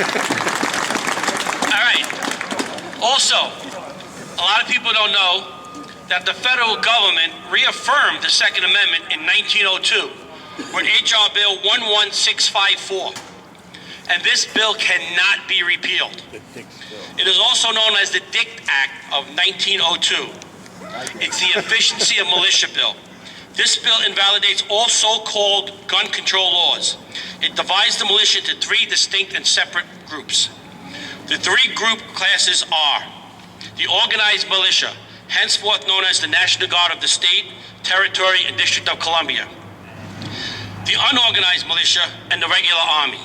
All right. Also, a lot of people don't know that the federal government reaffirmed the Second Amendment in 1902 with H.R. Bill 11654. And this bill cannot be repealed. It is also known as the Dick Act of 1902. It's the Efficiency of Militia Bill. This bill invalidates all so-called gun control laws. It divides the militia into three distinct and separate groups. The three group classes are the organized militia, henceforth known as the National Guard of the state, territory, and District of Columbia. The unorganized militia and the regular army.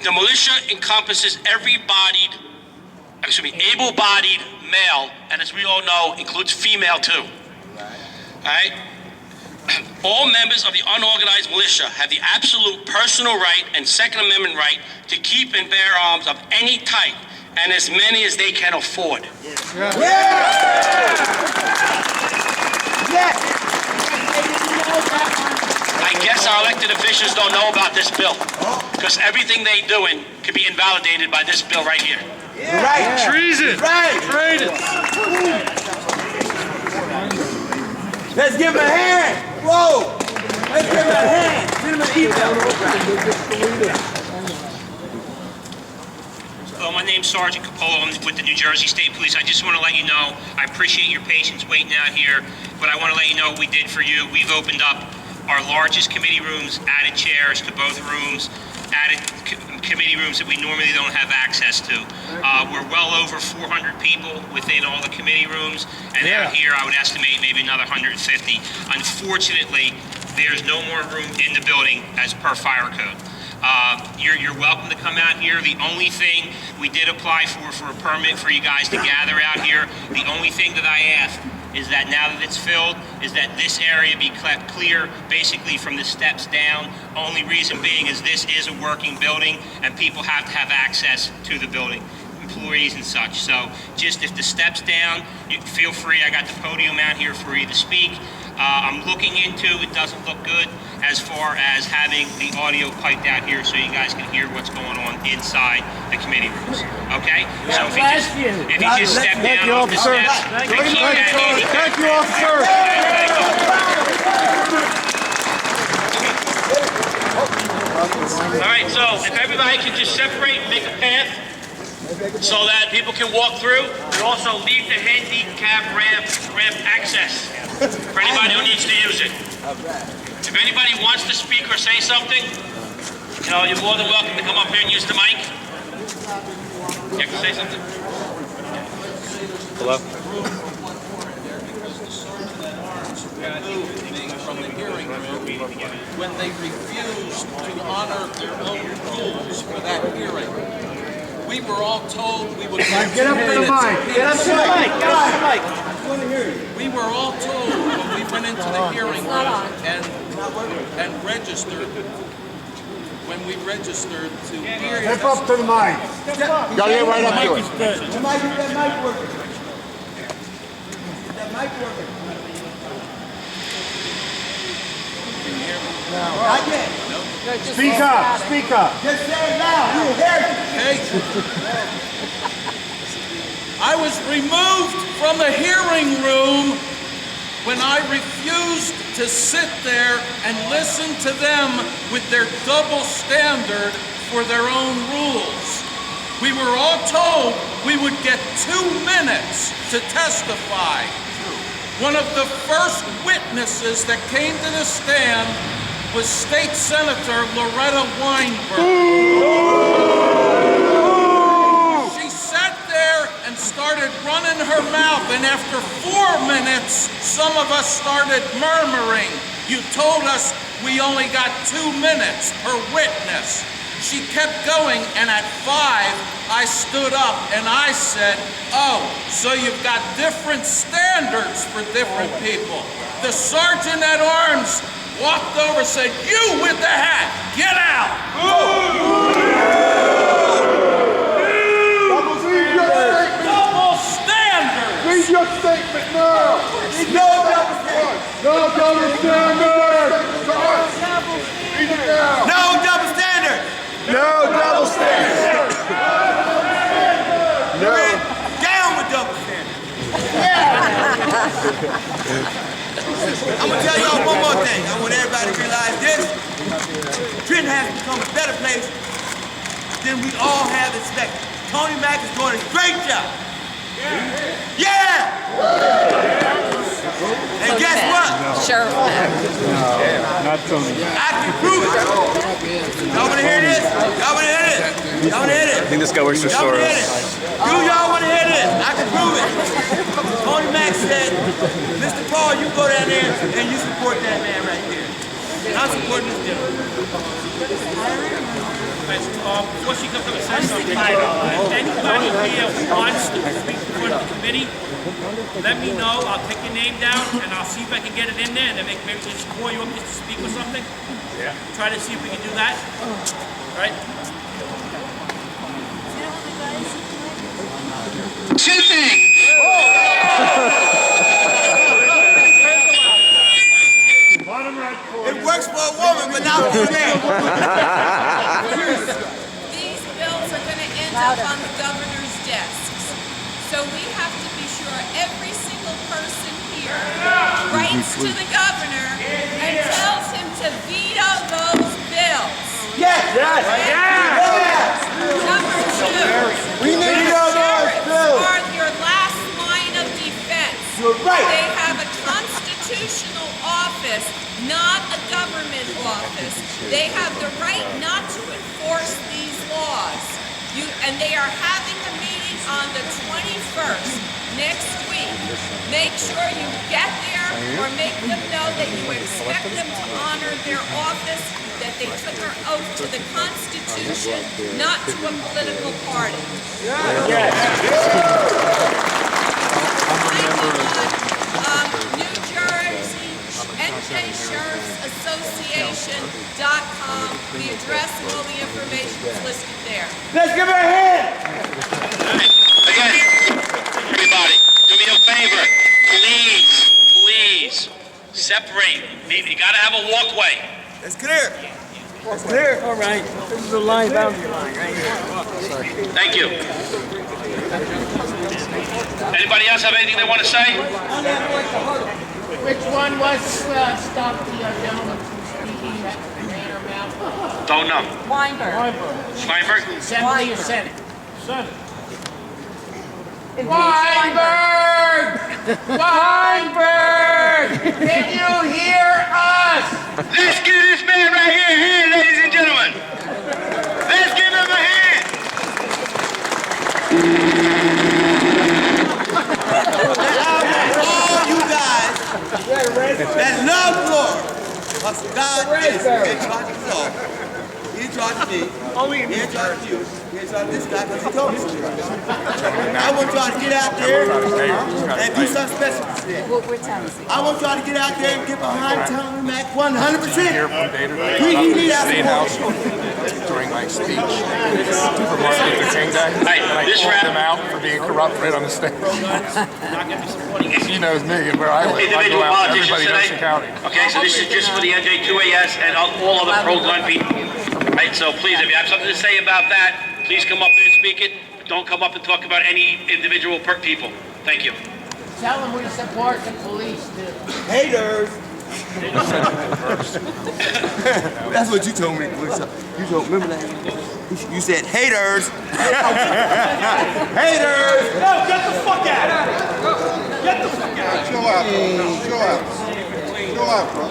The militia encompasses able-bodied male, and as we all know, includes female too. All right? All members of the unorganized militia have the absolute personal right and Second Amendment right to keep and bear arms of any type, and as many as they can afford. Yeah. Yeah. Yeah. I guess our elected officials don't know about this bill, because everything they doing can be invalidated by this bill right here. Yeah. Right. Yeah. Treason. Right. Treason. Let's give him a hand. Whoa. Let's give him a hand. Give him an email. Hello, my name's Sergeant Capolo. I'm with the New Jersey State Police. I just want to let you know, I appreciate your patience waiting out here, but I want to let you know what we did for you. We've opened up our largest committee rooms, added chairs to both rooms, added committee rooms that we normally don't have access to. We're well over 400 people within all the committee rooms, and out here I would estimate maybe another 150. Unfortunately, there's no more room in the building as per fire code. You're welcome to come out here. The only thing we did apply for a permit for you guys to gather out here. The only thing that I asked is that now that it's filled, is that this area be kept clear basically from the steps down. Only reason being is this is a working building and people have to have access to the building, employees and such. So just if the steps down, you feel free. I got the podium out here for you to speak. I'm looking into, it doesn't look good as far as having the audio piped out here so you guys can hear what's going on inside the committee rooms. Okay? So if you just step down off the steps and keep that handy. Thank you, officer. All right, so if everybody can just separate and make a path so that people can walk through, and also leave the handicap ramp access for anybody who needs to use it. If anybody wants to speak or say something, you're more than welcome to come up here and use the mic. You have to say something? Hello? From the hearing room when they refused to honor their own rules for that hearing. We were all told we would Get up to the mic. Get up to the mic. Get up to the mic. We were all told when we went into the hearing room and registered. When we registered to hear. Step up to the mic. Gotta get right up to it. That mic working. That mic working. Not yet. Speak up. Speak up. Just say it loud. We will hear you. Hey. I was removed from the hearing room when I refused to sit there and listen to them with their double standard for their own rules. We were all told we would get 2 minutes to testify. One of the first witnesses that came to the stand was State Senator Loretta Weinberg. She sat there and started running her mouth, and after 4 minutes, some of us started murmuring. You told us we only got 2 minutes per witness. She kept going, and at 5, I stood up and I said, oh, so you've got different standards for different people. The sergeant at arms walked over and said, you with the hat, get out. Double standards. Read your statement now. No double standards. No double standards. Read it now. No double standards. No double standards. I'm gonna tell y'all one more thing. I want everybody to realize this. Trenton has become a better place than we all have expected. Tony Mack is doing a great job. Yeah! And guess what? Sheriff Mack. Not Tony. I can prove it. Y'all wanna hear this? Y'all wanna hear this? Y'all wanna hear this? I think this guy works for Y'all wanna hear Soros. this? Do y'all wanna hear this? I can prove it. Tony Mack said, Mr. Paul, you go down there and you support that man right there. And I'm supporting this gentleman. Before she comes up and says something, if anybody here wants to speak before the committee, let me know. I'll take your name down and I'll see if I can get it in there and then maybe just call you up just to speak or something. Yeah. Try to see if we can do that. All right? Two things. It works for a woman, but not for a man. These bills are going to end up on the governor's desks. So we have to be sure every single person here writes to the governor and tells him to veto those bills. Yes! Yes! Number two, We need those sheriffs bills. are your last line of defense. You're right. They have a constitutional office, not a government office. They have the right not to enforce these laws. And they are having a meeting on the 21st, next week. Make sure you get there or make them know that you expect them to honor their office, that they took their oath to the Constitution, not to a political party. New Jersey, NJSheriffsAssociation.com. The address and all the information is listed there. Let's give her a hand. Again, everybody, do me a favor. Please, separate. You gotta have a walkway. It's clear. It's clear. All right. This is the line, boundary line, right here. Thank you. Anybody else have anything they want to say? Which one was stop the gentleman from speaking that ran her mouth? Don't know. Weinberg. Steinberg? Assembly or Senate? Senate. Weinberg! Weinberg! Can you hear us? Let's give this man right here a hand, ladies and gentlemen. Let's give him a hand. All you guys that love the Lord, because God is in charge of us all. He in charge of me. He in charge of you. He in charge of this guy because he told me so. I want y'all to get out there and do something special today. I want y'all to get out there and get behind Tony Mack 100%. We need our support. During my speech, for Martin Luther King Day, and I this called rap- him out for being corrupt right on the stage. He knows me and where I live. I Individual go out to politicians everybody in Ocean today. County. Okay, so this is just for the NJ2AS and all other pro-gun people. Right, so please, if you have something to say about that, please come up and speak it. But don't come up and talk about any individual people. Thank you. Tell them we support the police too. Haters. That's what you told me. You told, remember that? You said haters. Haters. No, get the fuck out of here. Get the fuck out of here. Chill out, bro. Chill out. Chill out, bro.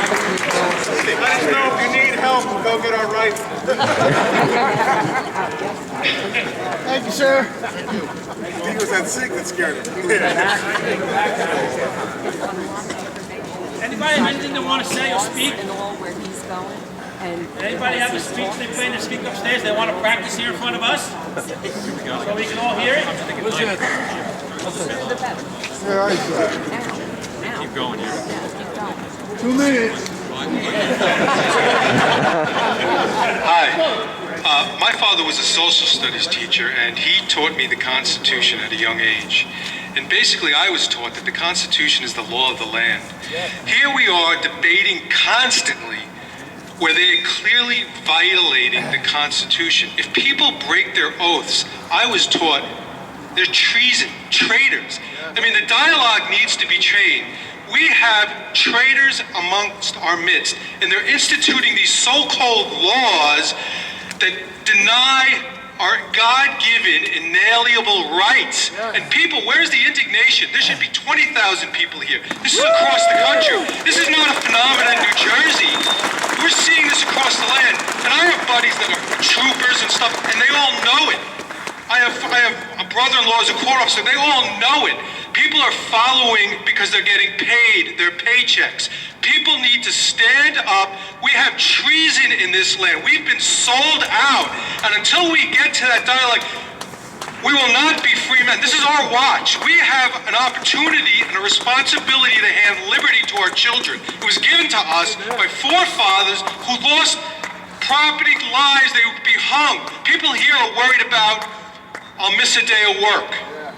Let us know if you need help. We'll go get our rifle. Thank you, sir. He was that sick that scared him. Anybody have anything they want to say or speak? And all where he's going. Anybody have a speech they plan to speak upstairs? They want to practice here in front of us? So we can all hear it? Keep going here. 2 minutes. Hi. My father was a social studies teacher, and he taught me the Constitution at a young age. And basically, I was taught that the Constitution is the law of the land. Here we are debating constantly where they are clearly violating the Constitution. If people break their oaths, I was taught they're treason, traitors. I mean, the dialogue needs to be trained. We have traitors amongst our midst, and they're instituting these so-called laws that deny our God-given, inalienable rights. And people, where's the indignation? There should be 20,000 people here. This is across the country. This is not a phenomenon in New Jersey. We're seeing this across the land. And I have buddies that are troopers and stuff, and they all know it. I have a brother-in-law who's a court officer. They all know it. People are following because they're getting paid their paychecks. People need to stand up. We have treason in this land. We've been sold out. And until we get to that dialogue, we will not be free men. This is our watch. We have an opportunity and a responsibility to hand liberty to our children. It was given to us by forefathers who lost property, lives. They would be hung. People here are worried about, I'll miss a day of work.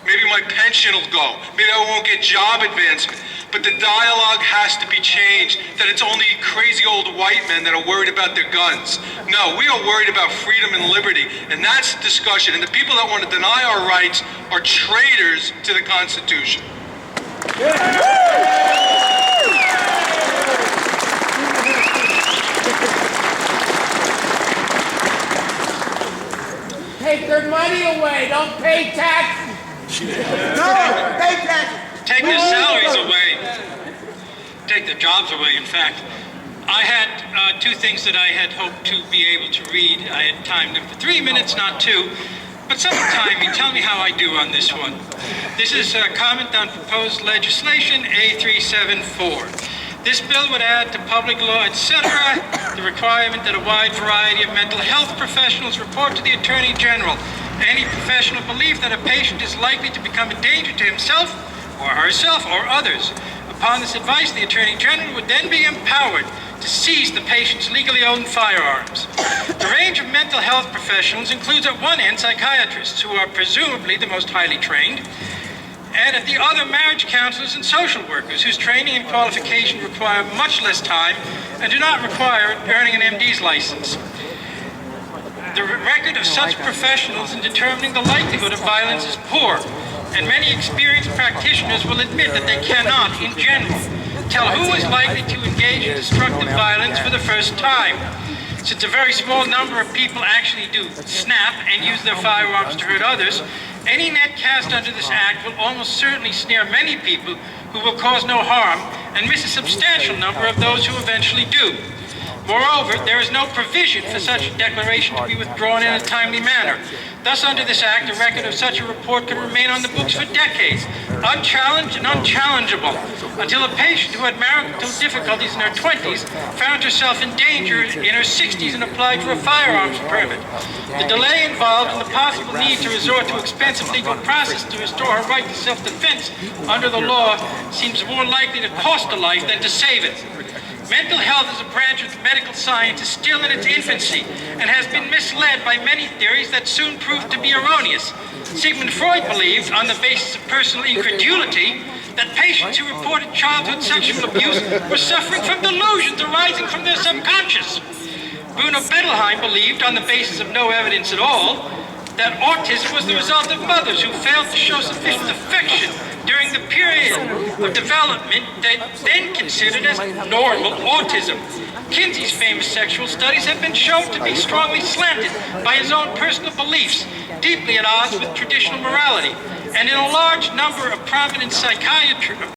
Maybe my pension will go. Maybe I won't get job advancement. But the dialogue has to be changed, that it's only crazy old white men that are worried about their guns. No, we are worried about freedom and liberty, and that's the discussion. And the people that want to deny our rights are traitors to the Constitution. Take their money away, don't pay taxes. No, pay taxes. Take their salaries away. Take their jobs away, in fact. I had two things that I had hoped to be able to read. I had timed them for 3 minutes, not 2. But some time me, tell me how I do on this one. This is a comment on proposed legislation A374. This bill would add to public law, etc., the requirement that a wide variety of mental health professionals report to the Attorney General any professional belief that a patient is likely to become a danger to himself or herself or others. Upon this advice, the Attorney General would then be empowered to seize the patient's legally owned firearms. The range of mental health professionals includes at one end psychiatrists, who are presumably the most highly trained, and at the other marriage counselors and social workers, whose training and qualification require much less time and do not require earning an MD's license. The record of such professionals in determining the likelihood of violence is poor, and many experienced practitioners will admit that they cannot, in general, tell who is likely to engage in destructive violence for the first time. Since a very small number of people actually do snap and use their firearms to hurt others, any net cast under this act will almost certainly snare many people who will cause no harm and miss a substantial number of those who eventually do. Moreover, there is no provision for such a declaration to be withdrawn in a timely manner. Thus, under this act, a record of such a report could remain on the books for decades, unchallenged and unchallengeable, until a patient who had marital difficulties in her 20s found herself in danger in her 60s and applied for a firearms permit. The delay involved and the possible need to resort to expensive legal process to restore her right to self-defense under the law seems more likely to cost a life than to save it. Mental health as a branch of medical science is still in its infancy and has been misled by many theories that soon proved to be erroneous. Sigmund Freud believed, on the basis of personal incredulity, that patients who reported childhood sexual abuse were suffering from delusions arising from their subconscious. Bruno Bettelheim believed, on the basis of no evidence at all, that autism was the result of mothers who failed to show sufficient affection during the period of development that then considered as normal autism. Kinsey's famous sexual studies have been shown to be strongly slanted by his own personal beliefs, deeply at odds with traditional morality. And in a large number of prominent psychiatrists,